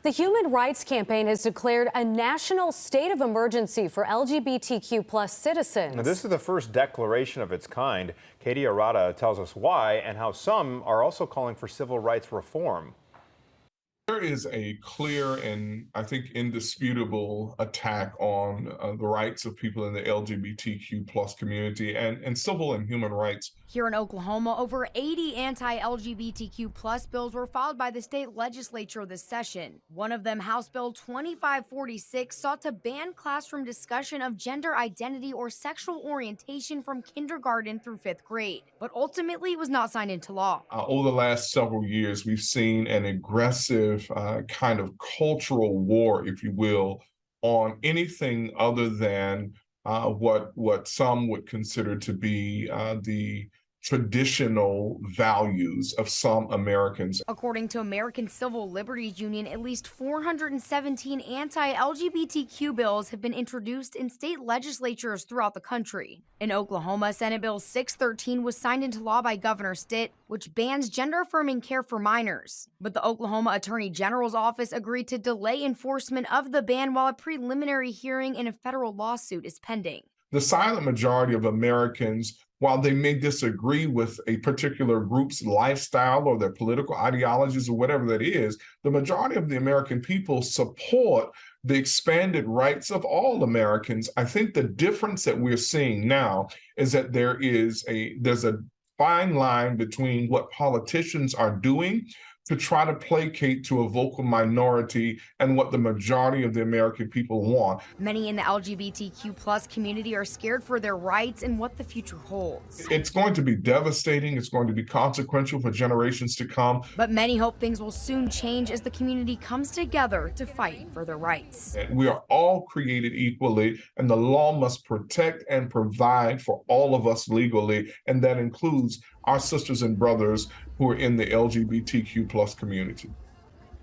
The Human Rights Campaign has declared a national state of emergency for LGBTQ plus citizens. Now, this is the first declaration of its kind. Katie Arata tells us why and how some are also calling for civil rights reform. There is a clear and I think indisputable attack on the rights of people in the LGBTQ plus community and civil and human rights. Here in Oklahoma, over 80 anti-LGBTQ plus bills were filed by the state legislature this session. One of them, House Bill 2546, sought to ban classroom discussion of gender identity or sexual orientation from kindergarten through 5th grade, but ultimately was not signed into law. Over the last several years, we've seen an aggressive kind of cultural war, if you will, on anything other than what some would consider to be the traditional values of some Americans. According to American Civil Liberties Union, at least 417 anti-LGBTQ bills have been introduced in state legislatures throughout the country. In Oklahoma, Senate Bill 613 was signed into law by Governor Stitt, which bans gender-affirming care for minors. But the Oklahoma Attorney General's office agreed to delay enforcement of the ban while a preliminary hearing in a federal lawsuit is pending. The silent majority of Americans, while they may disagree with a particular group's lifestyle or their political ideologies or whatever that is, the majority of the American people support the expanded rights of all Americans. I think the difference that we're seeing now is that there's a fine line between what politicians are doing to try to placate to a vocal minority and what the majority of the American people want. Many in the LGBTQ plus community are scared for their rights and what the future holds. It's going to be devastating. It's going to be consequential for generations to come. But many hope things will soon change as the community comes together to fight for their rights. And we are all created equally, and the law must protect and provide for all of us legally, and that includes our sisters and brothers who are in the LGBTQ plus community.